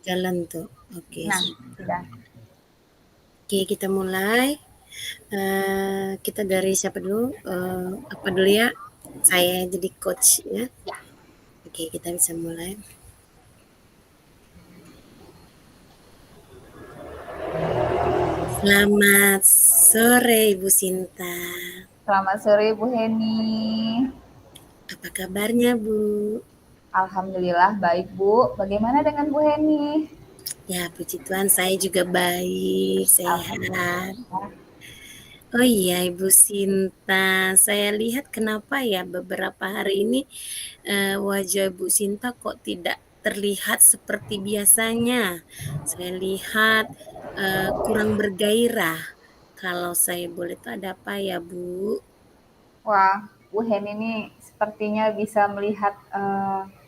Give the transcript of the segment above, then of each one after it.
Jalan tuh. Oke, Nah, sip. sudah. Oke, kita mulai. Kita dari siapa dulu? Apa dulu ya? Saya jadi coach ya. Ya. Oke, kita bisa mulai. Selamat sore, Ibu Sinta. Selamat sore Bu Heni. Apa kabarnya, Bu? Alhamdulillah baik Bu. Bagaimana dengan Bu Heni? Ya, puji Tuhan, saya juga baik, sehat. Alhamdulillah. Oh iya, Ibu Sinta, saya lihat kenapa ya beberapa hari ini wajah Ibu Sinta kok tidak terlihat seperti biasanya. Saya lihat kurang bergairah. Kalau saya boleh tahu ada apa ya, Bu? Wah, Bu Heni ini sepertinya bisa melihat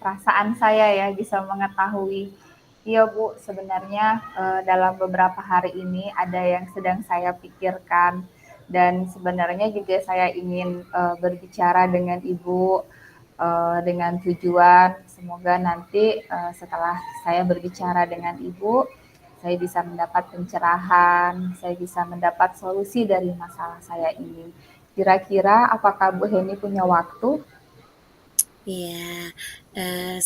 perasaan saya ya, bisa mengetahui. Iya Bu, sebenarnya dalam beberapa hari ini ada yang sedang saya pikirkan dan sebenarnya juga saya ingin berbicara dengan Ibu dengan tujuan semoga nanti setelah saya berbicara dengan Ibu, saya bisa mendapat pencerahan, saya bisa mendapat solusi dari masalah saya ini. Kira-kira apakah Bu Heni punya waktu? Iya,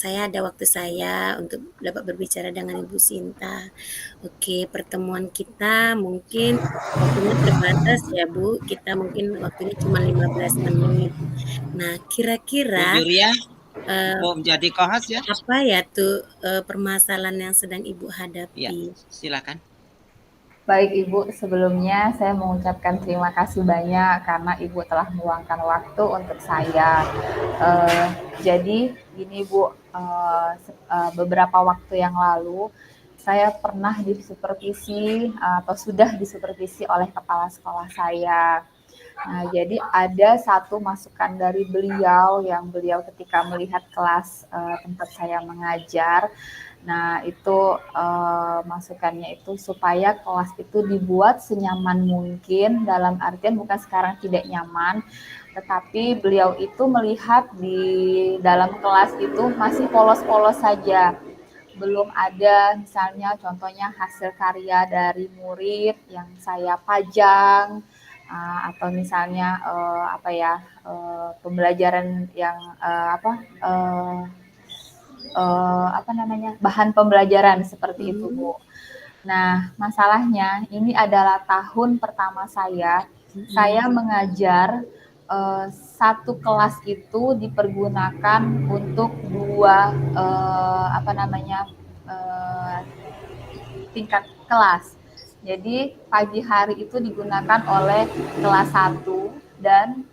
saya ada waktu saya untuk dapat berbicara dengan Ibu Sinta. Oke, pertemuan kita mungkin waktunya terbatas ya, Bu. Kita mungkin waktunya cuma 15 menit. Nah, Bu kira-kira Juria eh, mau menjadi kohas ya? apa ya tuh permasalahan yang sedang Ibu Ya, hadapi? silakan. Baik Ibu, sebelumnya saya mengucapkan terima kasih banyak karena Ibu telah meluangkan waktu untuk saya. Eh, jadi gini Bu, beberapa waktu yang lalu saya pernah disupervisi atau sudah disupervisi oleh kepala sekolah saya. Nah, jadi ada satu masukan dari beliau yang beliau ketika melihat kelas tempat saya mengajar. Nah, itu masukannya itu supaya kelas itu dibuat senyaman mungkin, dalam artian bukan sekarang tidak nyaman, tetapi beliau itu melihat di dalam kelas itu masih polos-polos saja. Belum ada misalnya contohnya hasil karya dari murid yang saya pajang, atau misalnya pembelajaran yang apa namanya bahan pembelajaran seperti itu Mhm, Bu. Nah masalahnya ini adalah tahun pertama saya mhm. mengajar satu kelas itu dipergunakan untuk dua eh, tingkat kelas. Jadi pagi hari itu digunakan oleh kelas satu dan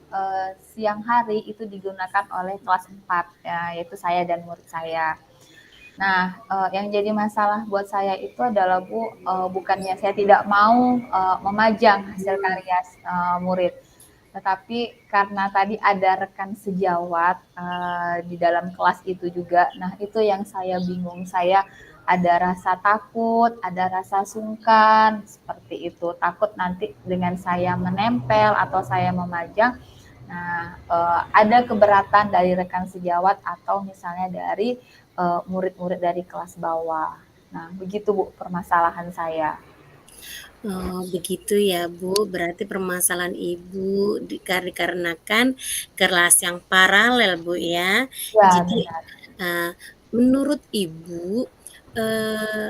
siang hari itu digunakan oleh kelas 4, ya, yaitu saya dan murid saya. Nah, yang jadi masalah buat saya itu adalah Bu, bukannya saya tidak mau memajang hasil karya murid, tetapi karena tadi ada rekan sejawat di dalam kelas itu juga. Nah, itu yang saya bingung. Saya ada rasa takut, ada rasa sungkan, seperti itu. Takut nanti dengan saya menempel atau saya memajang, nah, ada keberatan dari rekan sejawat atau misalnya dari murid-murid dari kelas bawah. Nah, begitu Bu permasalahan saya. Oh, begitu ya, Bu. Berarti permasalahan Ibu dikarenakan kelas yang paralel, Bu ya. Ya, Jadi, benar. eee, menurut Ibu, eee,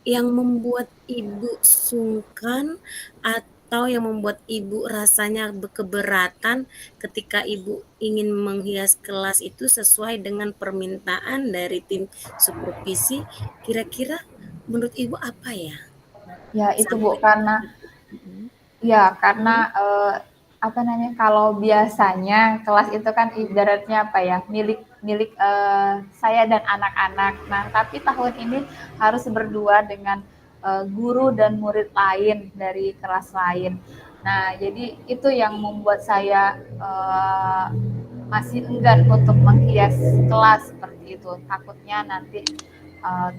yang membuat Ibu sungkan atau yang membuat Ibu rasanya keberatan ketika Ibu ingin menghias kelas itu sesuai dengan permintaan dari tim supervisi, kira-kira menurut Ibu apa ya? Ya, itu Bu Sampai karena mhm, ya, karena, mhm, kalau biasanya kelas itu kan ibaratnya apa ya, milik milik, saya dan anak-anak. Nah, tapi tahun ini harus berdua dengan, guru dan murid lain dari kelas lain. Nah, jadi itu yang membuat saya, masih enggan untuk menghias kelas seperti itu. Takutnya nanti,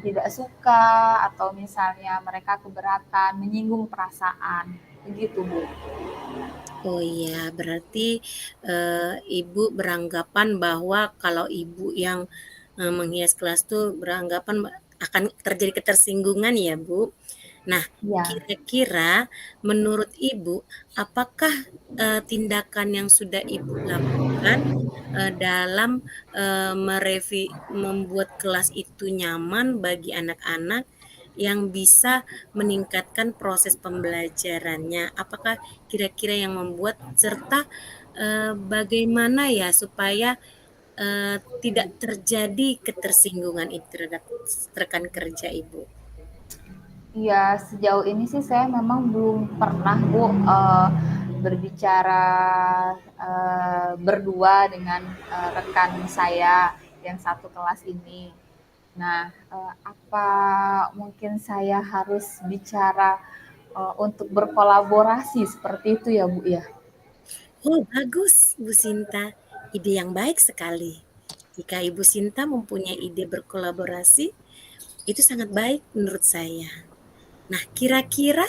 tidak suka atau misalnya mereka keberatan, menyinggung perasaan, begitu Bu. oh iya, berarti, Ibu beranggapan bahwa kalau Ibu yang, menghias kelas tuh beranggapan akan terjadi ketersinggungan ya, Bu. Nah, Ya. kira-kira menurut Ibu, apakah, tindakan yang sudah Ibu lakukan, dalam, membuat kelas itu nyaman bagi anak-anak yang bisa meningkatkan proses pembelajarannya? Apakah kira-kira yang membuat serta, bagaimana ya supaya, tidak terjadi ketersinggungan itu terhadap rekan kerja Ibu? Iya, sejauh ini sih saya memang belum pernah Bu berbicara berdua dengan rekan saya yang satu kelas ini. Nah, apa mungkin saya harus bicara untuk berkolaborasi seperti itu ya Bu ya? Oh, bagus, Bu Sinta. Ide yang baik sekali. Jika Ibu Sinta mempunyai ide berkolaborasi, itu sangat baik menurut saya. Nah, kira-kira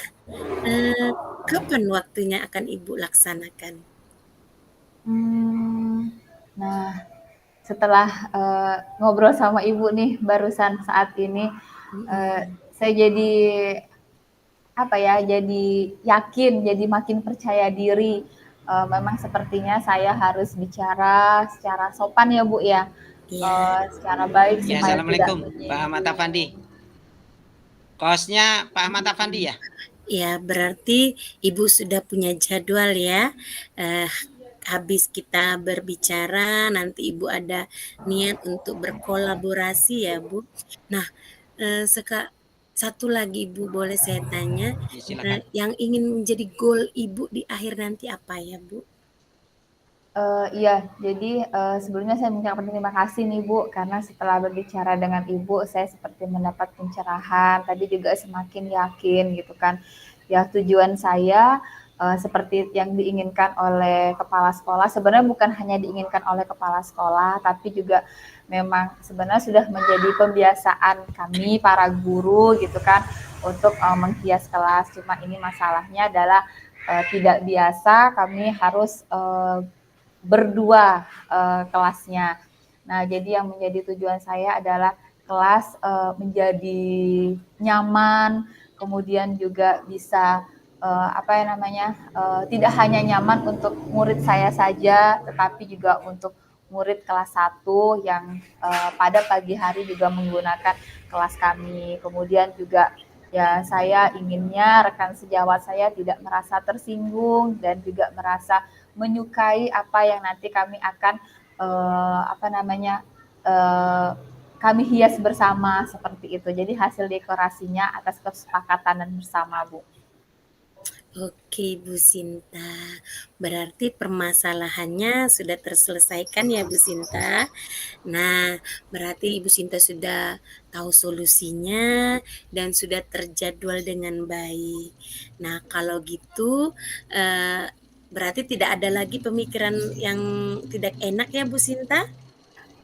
kapan waktunya akan Ibu laksanakan? Nah, setelah ngobrol sama Ibu nih barusan saat ini, saya jadi jadi yakin, jadi makin percaya diri. Memang sepertinya saya harus bicara secara sopan ya Bu ya, Ya, secara baik Ya, supaya tidak Assalamualaikum, Pak Ahmad menyinggung. Afandi. Kosnya Pak Ahmad Afandi ya? ya berarti Ibu sudah punya jadwal ya. Eh, habis kita berbicara, nanti Ibu ada niat untuk berkolaborasi ya, Bu. Nah, satu lagi Ibu boleh saya tanya, Ya, silakan. yang ingin menjadi goal Ibu di akhir nanti apa ya, Bu? Iya, jadi sebelumnya saya mengucapkan terima kasih nih Bu, karena setelah berbicara dengan Ibu, saya seperti mendapat pencerahan. Tadi juga semakin yakin gitu kan. Ya tujuan saya seperti yang diinginkan oleh kepala sekolah, sebenarnya bukan hanya diinginkan oleh kepala sekolah, tapi juga memang sebenarnya sudah menjadi pembiasaan kami para guru gitu kan untuk menghias kelas. Cuma ini masalahnya adalah tidak biasa, kami harus berdua kelasnya. Nah, jadi yang menjadi tujuan saya adalah kelas menjadi nyaman, kemudian juga bisa tidak hanya nyaman untuk murid saya saja, tetapi juga untuk murid kelas 1 yang pada pagi hari juga menggunakan kelas kami. Kemudian juga ya saya inginnya rekan sejawat saya tidak merasa tersinggung dan juga merasa menyukai apa yang nanti kami akan kami hias bersama seperti itu. Jadi hasil dekorasinya atas kesepakatan dan bersama, Bu. Oke, Bu Sinta. Berarti permasalahannya sudah terselesaikan ya, Bu Sinta. Nah, berarti Ibu Sinta sudah tahu solusinya dan sudah terjadwal dengan baik. Nah, kalau gitu berarti tidak ada lagi pemikiran yang tidak enak ya, Bu Sinta?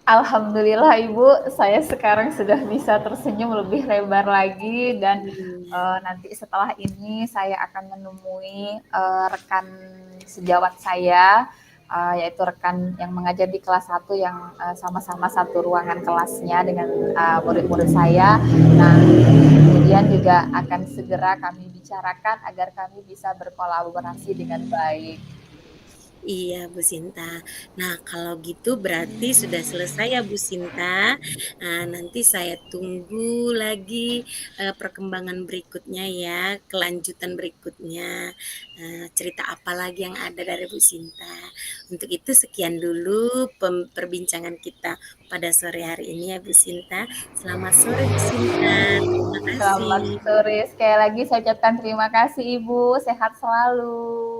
Alhamdulillah Ibu, saya sekarang sudah bisa tersenyum lebih lebar lagi dan nanti setelah ini saya akan menemui rekan sejawat saya, yaitu rekan yang mengajar di kelas 1 yang sama-sama satu ruangan kelasnya dengan murid-murid saya. Nah, kemudian juga akan segera kami bicarakan agar kami bisa berkolaborasi dengan baik. Iya, Bu Sinta. Nah, kalau gitu berarti sudah selesai ya, Bu Sinta. Nah, nanti saya tunggu lagi perkembangan berikutnya ya, kelanjutan berikutnya. Cerita apa lagi yang ada dari Bu Sinta. Untuk itu sekian dulu perbincangan kita pada sore hari ini ya, Bu Sinta. Selamat sore, Bu Sinta. Terima Selamat kasih. sore. Sekali lagi saya ucapkan terima kasih Ibu. Sehat selalu.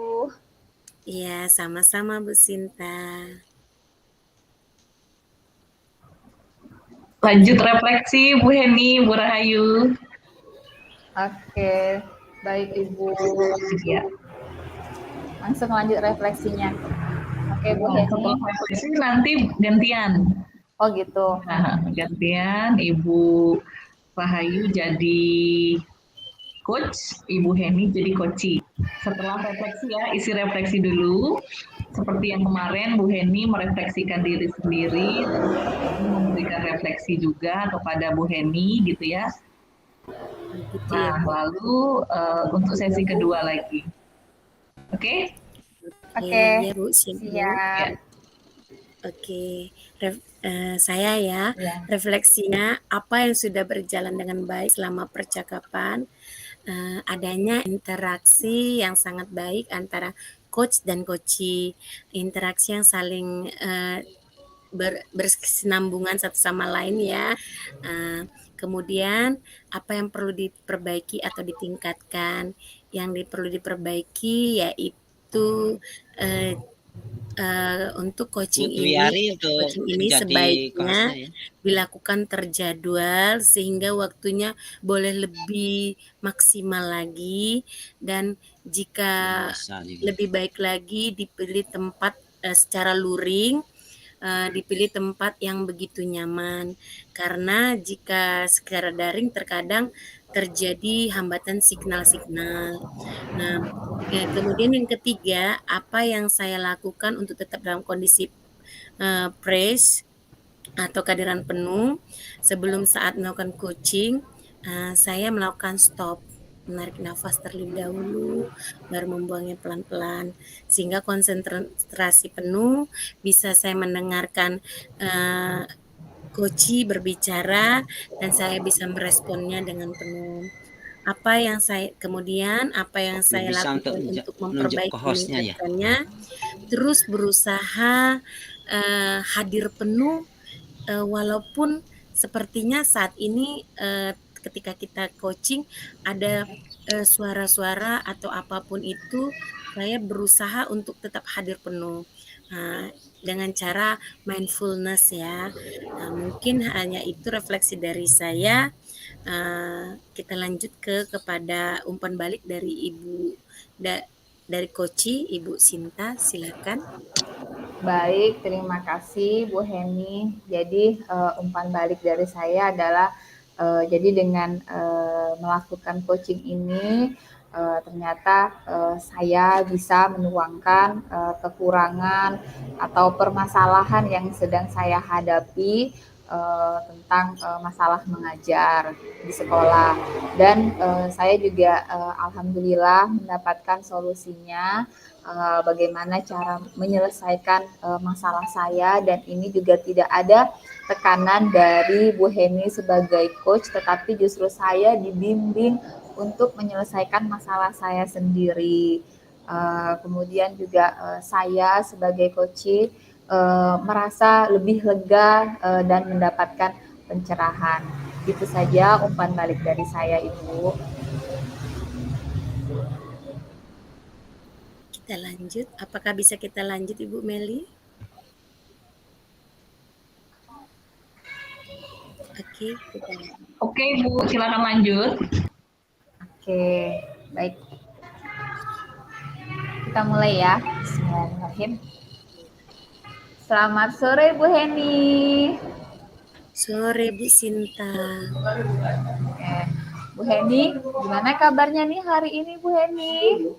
Iya, sama-sama Bu Sinta. Lanjut refleksi Bu Heni, Bu Rahayu. Oke, baik Ibu. Ya. Langsung lanjut refleksinya. Oke Bu Heni. Setelah refleksi nanti gantian. Oh gitu. Nah, gantian Ibu Rahayu jadi coach, Ibu Heni jadi coachee. Setelah refleksi ya, isi refleksi dulu. seperti yang kemarin Bu Heni merefleksikan diri sendiri, memberikan refleksi juga kepada Bu Heni gitu ya. Gitu ya, Nah, Bu. lalu untuk sesi kedua lagi. Oke? Oke, Ya, Bu, siap, Bu. siap. Ya. Oke, saya ya, Ya. refleksinya apa yang sudah berjalan dengan baik selama percakapan, adanya interaksi yang sangat baik antara coach dan coachee, interaksi yang saling berkesinambungan satu sama lain ya. Kemudian apa yang perlu diperbaiki atau ditingkatkan, yang perlu diperbaiki yaitu untuk Bu coaching Dwi Ari ini untuk jadi sebaiknya co-hostnya ya. dilakukan terjadwal sehingga waktunya boleh lebih maksimal lagi, dan jika Bisa juga. lebih baik lagi dipilih tempat secara luring, dipilih tempat yang begitu nyaman, karena jika secara daring terkadang terjadi hambatan signal-signal. Nah, kemudian yang ketiga, apa yang saya lakukan untuk tetap dalam kondisi fresh atau kehadiran penuh sebelum saat melakukan coaching, saya melakukan stop, menarik nafas terlebih dahulu, baru membuangnya pelan-pelan, sehingga konsentrasi penuh bisa saya mendengarkan coachee berbicara dan saya bisa meresponnya dengan penuh. Apa yang saya Bisa untuk lakukan untuk menunjuk memperbaiki co-hostnya ya. meningkatkannya, terus berusaha hadir penuh, walaupun sepertinya saat ini ketika kita coaching ada suara-suara atau apapun itu, saya berusaha untuk tetap hadir penuh dengan cara mindfulness ya. Mungkin hanya itu refleksi dari saya. Kita lanjut kepada umpan balik dari dari coachee Ibu Sinta, silakan. Baik, terima kasih Bu Heni. Jadi umpan balik dari saya adalah jadi dengan melakukan coaching ini ternyata saya bisa menuangkan kekurangan atau permasalahan yang sedang saya hadapi tentang masalah mengajar di sekolah, dan saya juga alhamdulillah mendapatkan solusinya. Bagaimana cara menyelesaikan masalah saya, dan ini juga tidak ada tekanan dari Bu Heni sebagai coach, tetapi justru saya dibimbing untuk menyelesaikan masalah saya sendiri. Kemudian juga saya sebagai coach merasa lebih lega dan mendapatkan pencerahan. Itu saja umpan balik dari saya, Ibu. Kita lanjut. Apakah bisa kita lanjut, Ibu Meli? Oke, kita lanjut. Oke, Bu, silakan lanjut. Oke, baik. Kita mulai ya. Bismillahirrahmanirrahim. Selamat sore, Bu Heni. Sore, Bu Sinta. Oke. Bu Heni, gimana kabarnya nih hari ini, Bu Heni?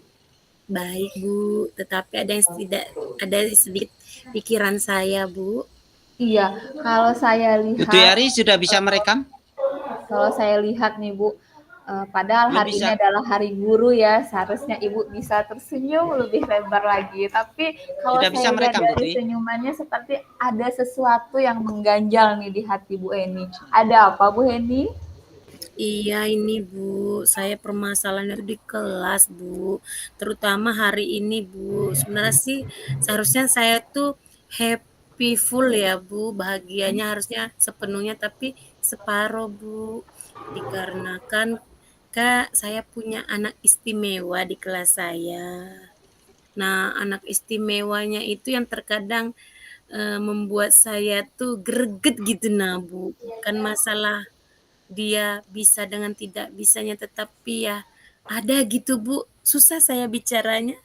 Baik, Bu. Tetapi ada sedikit pikiran saya, Bu. Iya, kalau saya Bu lihat. Dwi Ari sudah bisa merekam? Kalau saya lihat nih, Bu, padahal Belum hari bisa. ini adalah hari guru ya, seharusnya Ibu bisa tersenyum lebih lebar lagi. Tapi kalau Sudah bisa saya lihat merekam, Bu dari Dwi? senyumannya seperti ada sesuatu yang mengganjal nih di hati Bu Heni. Ada apa, Bu Heni? Iya, ini Bu, saya permasalahannya itu di kelas, Bu. Terutama hari ini, Bu. Sebenarnya sih seharusnya saya tuh happy full ya, Bu. Bahagianya harusnya sepenuhnya, tapi separuh, Bu. Dikarenakan Kak, saya punya anak istimewa di kelas saya. Nah, anak istimewanya itu yang terkadang membuat saya tuh greget gitu, nah, Bu. Bukan masalah dia bisa dengan tidak bisanya, tetapi ya ada gitu, Bu. Susah saya bicaranya.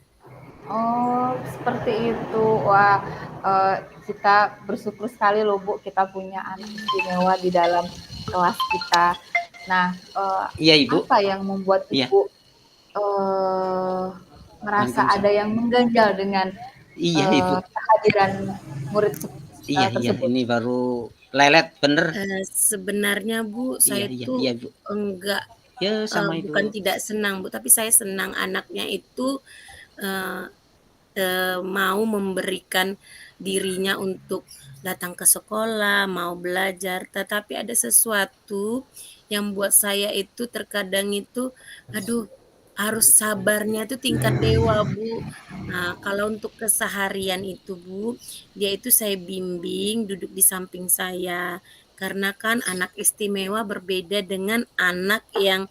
Oh, seperti itu. Wah, kita bersyukur sekali loh, Bu, kita punya anak istimewa di dalam kelas kita. Nah, Iya, Ibu. apa yang membuat Iya. Ibu merasa ada yang mengganjal dengan Iya, Ibu. kehadiran murid Iya, tersebut? ini baru lelet bener. Sebenarnya Bu, saya tuh Iya, Bu. enggak, Ya sama bukan Ibu. tidak senang Bu, tapi saya senang anaknya itu, eee mau memberikan dirinya untuk datang ke sekolah, mau belajar, tetapi ada sesuatu yang buat saya itu terkadang itu, aduh, harus sabarnya itu tingkat dewa, Bu. Nah, kalau untuk keseharian itu, Bu, dia itu saya bimbing duduk di samping saya, karena kan anak istimewa berbeda dengan anak yang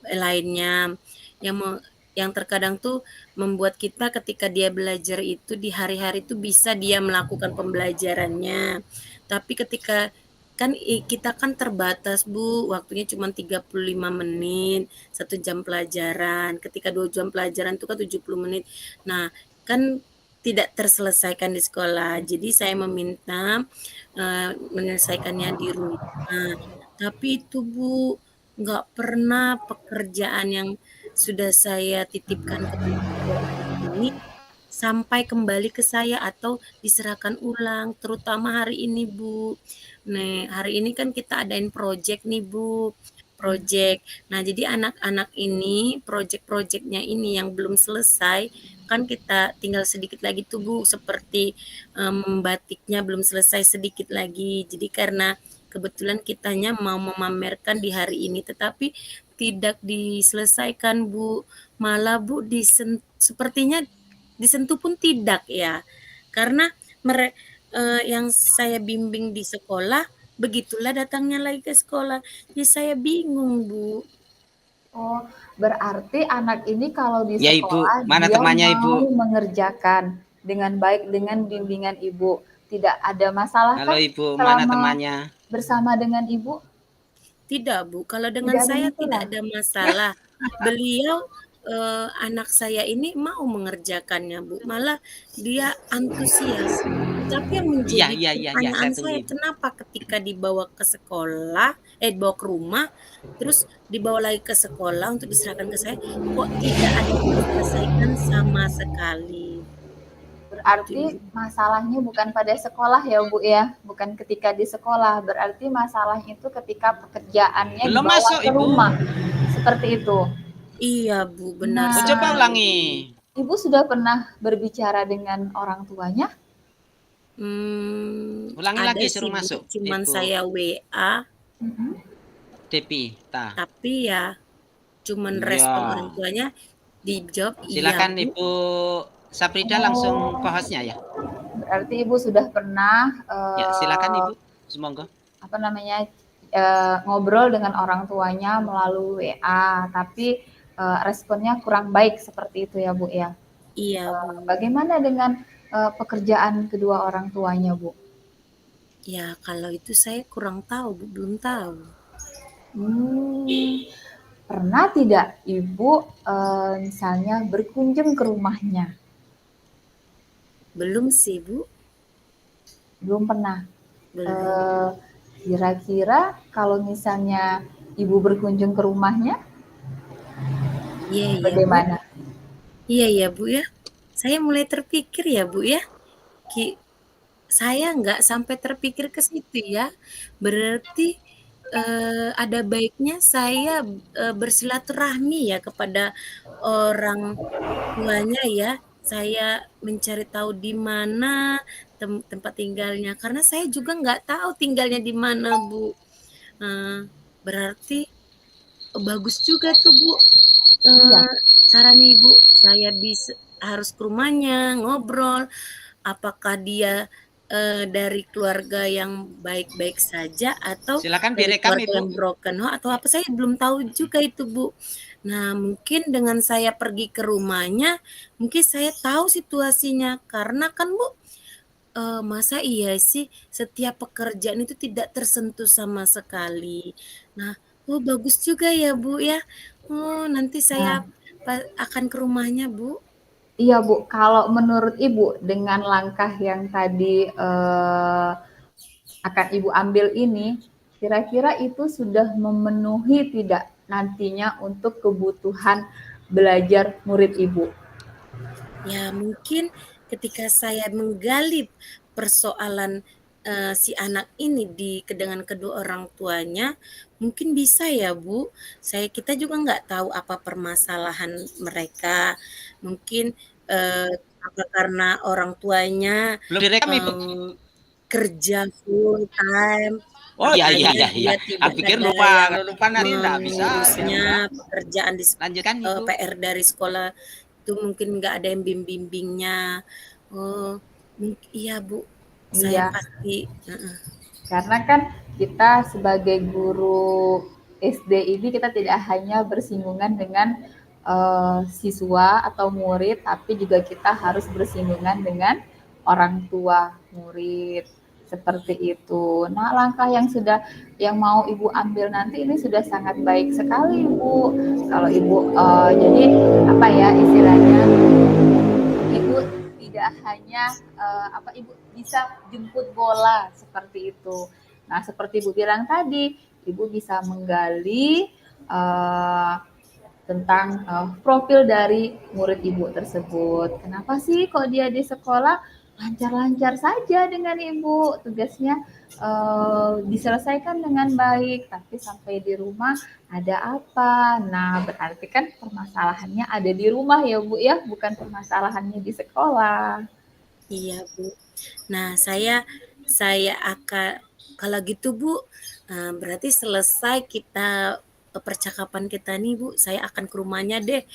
lainnya, yang me yang terkadang tuh membuat kita ketika dia belajar itu di hari-hari itu bisa dia melakukan pembelajarannya. Tapi ketika kan kita kan terbatas Bu, waktunya cuma 35 menit, 1 jam pelajaran. Ketika 2 jam pelajaran itu kan 70 menit. Nah, kan tidak terselesaikan di sekolah. Jadi saya meminta menyelesaikannya di rumah. Tapi itu Bu, nggak pernah pekerjaan yang sudah saya titipkan kepada kedua anak ini sampai kembali ke saya atau diserahkan ulang, terutama hari ini, Bu. Nih, hari ini kan kita adain project nih, Bu. Project. Nah, jadi anak-anak ini, project-projectnya ini yang belum selesai, kan kita tinggal sedikit lagi tuh, Bu, seperti membatiknya belum selesai sedikit lagi. Jadi karena kebetulan kitanya mau memamerkan di hari ini, tetapi tidak diselesaikan, Bu. Malah, Bu, sepertinya disentuh pun tidak ya. Karena yang saya bimbing di sekolah, begitulah datangnya lagi ke sekolah. Jadi saya bingung, Bu. Oh, berarti anak ini kalau di Ya, Ibu. sekolah Mana dia temannya, Ibu? mau mengerjakan dengan baik dengan bimbingan Ibu. Tidak ada masalah Halo, kan Ibu. Mana selama temannya? bersama dengan Ibu? Tidak, Bu. Kalau dengan Tidak ada saya tidak masalah. ada masalah. Beliau, anak saya ini mau mengerjakannya, Bu. Malah dia antusias. Tapi yang menjadi Iya, saya pertanyaan tunggu, saya, Ibu. kenapa ketika dibawa ke sekolah, dibawa ke rumah, terus dibawa lagi ke sekolah untuk diserahkan ke saya, kok tidak ada terselesaikan sama sekali. Itu, Berarti Ibu. masalahnya bukan pada sekolah ya Bu ya, bukan ketika di sekolah. Berarti masalahnya itu ketika pekerjaannya Belum dibawa masuk, ke Ibu. rumah. Seperti itu. Iya, Bu, benar Oh, coba Nah, ulangi. sekali. Ibu sudah pernah berbicara dengan orang tuanya? Ulangi Ada lagi, sih, suruh Bu, masuk, cuman Ibu. saya WA, Mhm. Depi, ta. tapi ya cuman Iya. respon orang tuanya dijawab iya, Silakan, Bu. Ibu Saprida langsung Oh, ke hostnya ya. berarti Ibu sudah pernah Ya, silakan, Ibu. Semoga. apa namanya ngobrol dengan orang tuanya melalui WA, tapi responnya kurang baik seperti itu ya Bu ya. Iya, Bu. Bagaimana dengan pekerjaan kedua orang tuanya Bu? Ya, kalau itu saya kurang tahu, Bu, belum tahu. Pernah tidak Ibu misalnya berkunjung ke rumahnya? Belum sih, Bu. Belum pernah. Belum. Kira-kira kalau misalnya Ibu berkunjung ke rumahnya, Iya, Bu. bagaimana? Iya, Bu ya. Saya mulai terpikir ya, Bu ya. Saya nggak sampai terpikir ke situ ya. Berarti ada baiknya saya bersilaturahmi ya kepada orang tuanya ya. Saya mencari tahu di mana tempat tinggalnya, karena saya juga nggak tahu tinggalnya di mana, Bu. Berarti bagus juga tuh, Bu, Iya, saran Ibu. Saya harus ke rumahnya, ngobrol, apakah dia dari keluarga yang baik-baik saja atau Silakan dari direkam, keluarga Ibu. yang broken home atau apa, saya belum tahu juga itu, Bu. Nah, mungkin dengan saya pergi ke rumahnya, mungkin saya tahu situasinya, karena kan, Bu, masa iya sih setiap pekerjaan itu tidak tersentuh sama sekali. Nah, oh bagus juga ya, Bu, ya. Oh, nanti nah, saya akan ke rumahnya, Bu. iya Bu. Kalau menurut Ibu dengan langkah yang tadi akan Ibu ambil ini, kira-kira itu sudah memenuhi tidak nantinya untuk kebutuhan belajar murid Ibu? Ya, mungkin ketika saya menggali persoalan si anak ini dengan kedua orang tuanya, mungkin bisa ya Bu. Kita juga nggak tahu apa permasalahan mereka. Mungkin apa karena orang tuanya Belum direkam, Ibu? kerja full time, Oh iya iya makanya iya iya. dia tidak Aku pikir ada lupa, yang kalau lupa nanti enggak bisa mengurusnya, enggak. pekerjaan Lanjutkan, Ibu. PR dari sekolah itu mungkin nggak ada yang bimbingnya. Oh, iya Bu, saya Iya, pasti karena kan kita sebagai guru SD ini kita tidak hanya bersinggungan dengan siswa atau murid, tapi juga kita harus bersinggungan dengan orang tua murid seperti itu. Nah, langkah yang mau Ibu ambil nanti ini sudah sangat baik sekali, Ibu. Kalau Ibu jadi apa ya istilahnya, Ibu tidak hanya Ibu bisa jemput bola seperti itu. Nah, seperti Ibu bilang tadi, Ibu bisa menggali tentang profil dari murid Ibu tersebut. Kenapa sih kok dia di sekolah lancar-lancar saja dengan Ibu, tugasnya diselesaikan dengan baik, tapi sampai di rumah ada apa? Nah, berarti kan permasalahannya ada di rumah ya Bu ya, bukan permasalahannya di sekolah. iya Bu. Nah, saya akan kalau gitu Bu, berarti selesai kita percakapan kita nih Bu, saya akan ke rumahnya deh,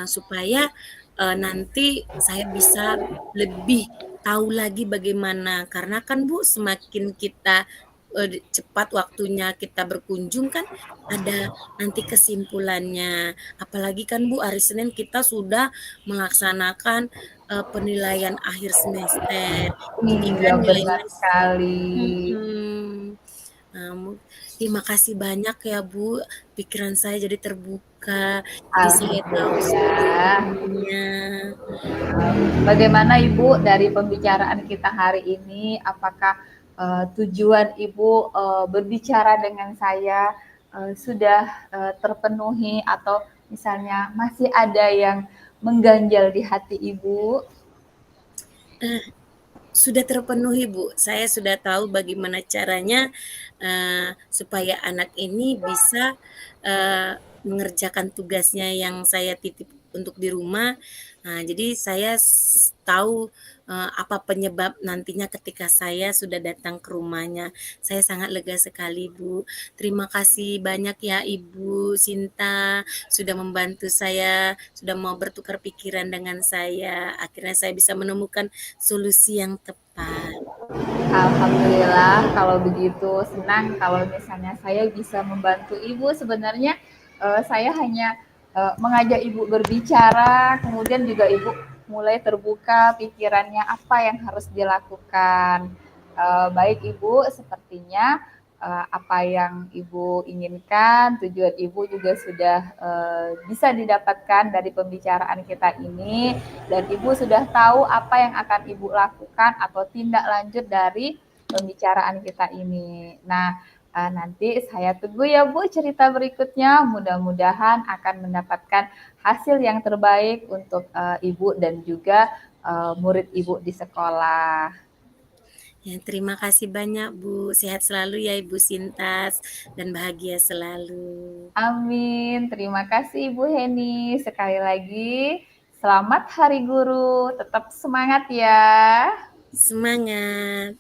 supaya nanti saya bisa lebih tahu lagi bagaimana, karena kan Bu semakin kita cepat waktunya kita berkunjung kan ada nanti kesimpulannya. Apalagi kan Bu hari Senin kita sudah melaksanakan penilaian akhir semester. Jadi Iya, kan benar nilainya sekali. mhm, terima kasih banyak ya Bu, pikiran saya jadi terbuka, jadi saya tahu Alhamdulillah. solusinya. Bagaimana Ibu dari pembicaraan kita hari ini? Apakah tujuan Ibu berbicara dengan saya sudah terpenuhi atau misalnya masih ada yang mengganjal di hati Ibu? Sudah terpenuhi Bu, saya sudah tahu bagaimana caranya supaya anak ini bisa mengerjakan tugasnya yang saya titip untuk di rumah. Nah, jadi saya tahu apa penyebab nantinya ketika saya sudah datang ke rumahnya. Saya sangat lega sekali Bu. Terima kasih banyak ya Ibu Sinta sudah membantu saya, sudah mau bertukar pikiran dengan saya. Akhirnya saya bisa menemukan solusi yang tepat. Alhamdulillah kalau begitu, senang kalau misalnya saya bisa membantu Ibu. Sebenarnya saya hanya mengajak Ibu berbicara, kemudian juga Ibu mulai terbuka pikirannya apa yang harus dilakukan. Baik Ibu, sepertinya apa yang Ibu inginkan, tujuan Ibu juga sudah bisa didapatkan dari pembicaraan kita ini, dan Ibu sudah tahu apa yang akan Ibu lakukan atau tindak lanjut dari pembicaraan kita ini. Nah, nanti saya tunggu ya Bu cerita berikutnya, mudah-mudahan akan mendapatkan hasil yang terbaik untuk Ibu dan juga murid Ibu di sekolah. Ya, terima kasih banyak Bu. Sehat selalu ya Ibu Sintas dan bahagia selalu. Amin. Terima kasih Ibu Heni. Sekali lagi, selamat Hari Guru. Tetap semangat ya. Semangat.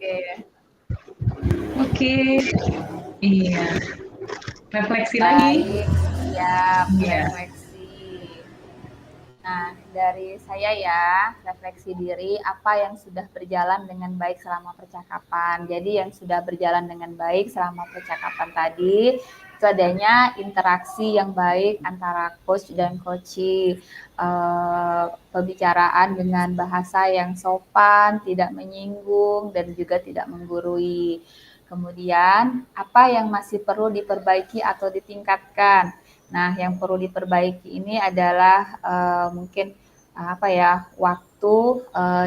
Oke. Oke, iya. Refleksi lagi. Baik, siap. Iya. Refleksi. Nah, dari saya ya, refleksi diri apa yang sudah berjalan dengan baik selama percakapan. Jadi yang sudah berjalan dengan baik selama percakapan tadi, itu adanya interaksi yang baik antara coach dan coachee, pembicaraan dengan bahasa yang sopan, tidak menyinggung, dan juga tidak menggurui. Kemudian, apa yang masih perlu diperbaiki atau ditingkatkan? Nah, yang perlu diperbaiki ini adalah mungkin waktu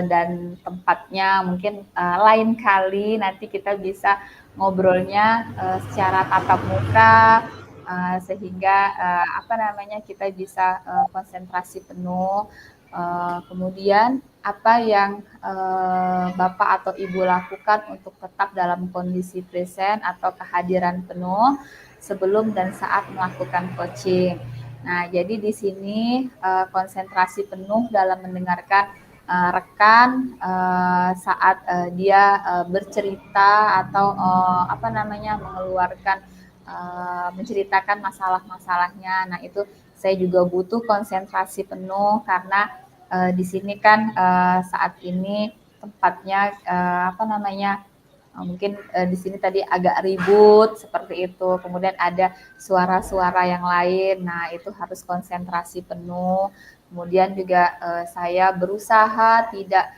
dan tempatnya. Mungkin lain kali nanti kita bisa ngobrolnya secara tatap muka sehingga kita bisa konsentrasi penuh. Kemudian apa yang Bapak atau Ibu lakukan untuk tetap dalam kondisi present atau kehadiran penuh sebelum dan saat melakukan coaching. Nah, jadi di sini konsentrasi penuh dalam mendengarkan rekan saat dia bercerita atau menceritakan masalah-masalahnya. Nah, itu saya juga butuh konsentrasi penuh karena di sini kan saat ini tempatnya mungkin di sini tadi agak ribut seperti itu. Kemudian ada suara-suara yang lain. Nah, itu harus konsentrasi penuh. Kemudian juga saya berusaha tidak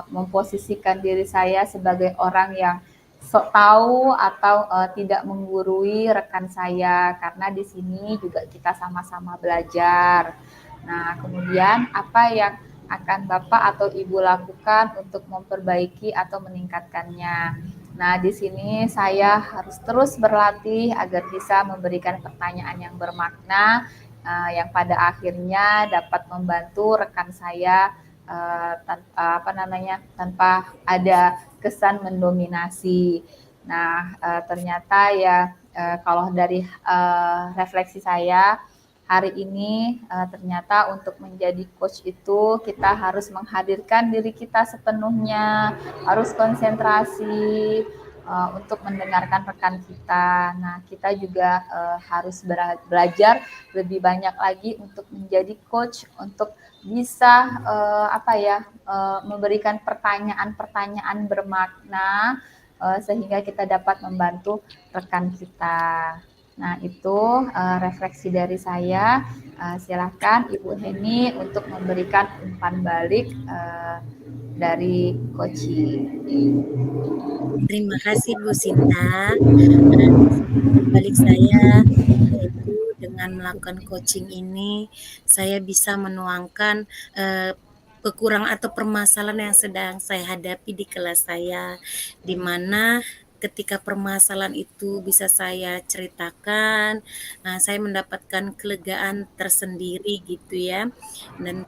memposisikan diri saya sebagai orang yang sok tahu atau tidak menggurui rekan saya karena di sini juga kita sama-sama belajar. Nah, kemudian apa yang akan Bapak atau Ibu lakukan untuk memperbaiki atau meningkatkannya? Nah, di sini saya harus terus berlatih agar bisa memberikan pertanyaan yang bermakna yang pada akhirnya dapat membantu rekan saya tanpa ada kesan mendominasi. Nah, ternyata ya kalau dari refleksi saya hari ini ternyata untuk menjadi coach itu kita harus menghadirkan diri kita sepenuhnya, harus konsentrasi untuk mendengarkan rekan kita. Nah, kita juga harus belajar lebih banyak lagi untuk menjadi coach, untuk bisa memberikan pertanyaan-pertanyaan bermakna sehingga kita dapat membantu rekan kita. Nah, itu refleksi dari saya. Silakan Ibu Heni untuk memberikan umpan balik dari coaching. Terima kasih Bu Sinta. Balik saya yaitu dengan melakukan coaching ini saya bisa menuangkan kekurangan atau permasalahan yang sedang saya hadapi di kelas saya, di mana ketika permasalahan itu bisa saya ceritakan, saya mendapatkan kelegaan tersendiri gitu ya, dan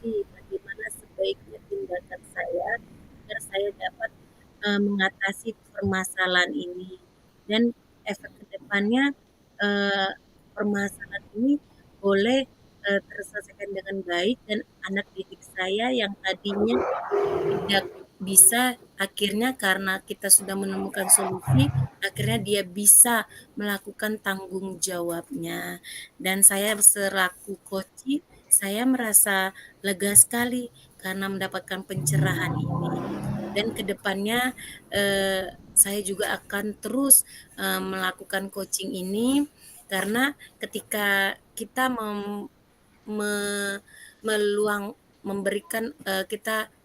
bagaimana sebaiknya tindakan saya agar saya dapat mengatasi permasalahan ini dan efek kedepannya permasalahan ini boleh terselesaikan dengan baik dan anak didik saya yang tadinya tidak bisa akhirnya karena kita sudah menemukan solusi akhirnya dia bisa melakukan tanggung jawabnya dan saya selaku coach saya merasa lega sekali karena mendapatkan pencerahan ini dan kedepannya saya juga akan terus melakukan coaching ini karena ketika kita memberikan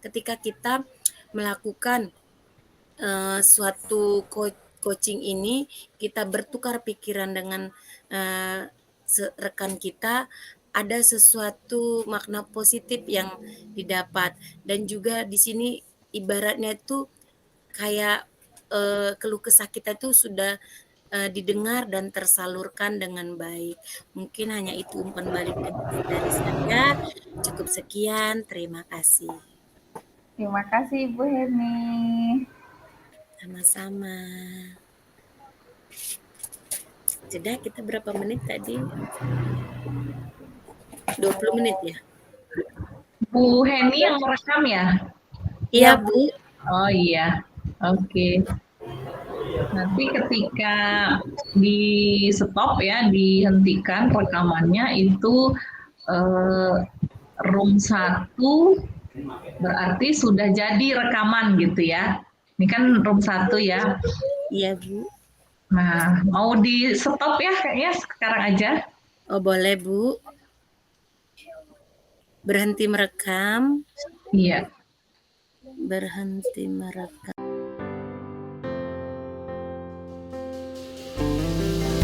ketika kita melakukan suatu coaching ini kita bertukar pikiran dengan rekan kita ada sesuatu makna positif yang didapat dan juga di sini ibaratnya itu kayak keluh kesah kita itu sudah didengar dan tersalurkan dengan baik. Mungkin hanya itu umpan balik dari saya. Cukup sekian, terima kasih. Terima kasih Ibu Heni. Sama-sama. Jeda kita berapa menit tadi? 20 menit ya? Bu Heni yang merekam ya? Iya, Bu. Oh iya, oke. Nanti ketika di stop ya, dihentikan rekamannya itu room 1 berarti sudah jadi rekaman gitu ya. Ini kan room 1 ya. Iya, Bu. Nah, mau di stop ya kayaknya sekarang aja. Oh, boleh, Bu. Berhenti merekam. Iya. Berhenti merekam.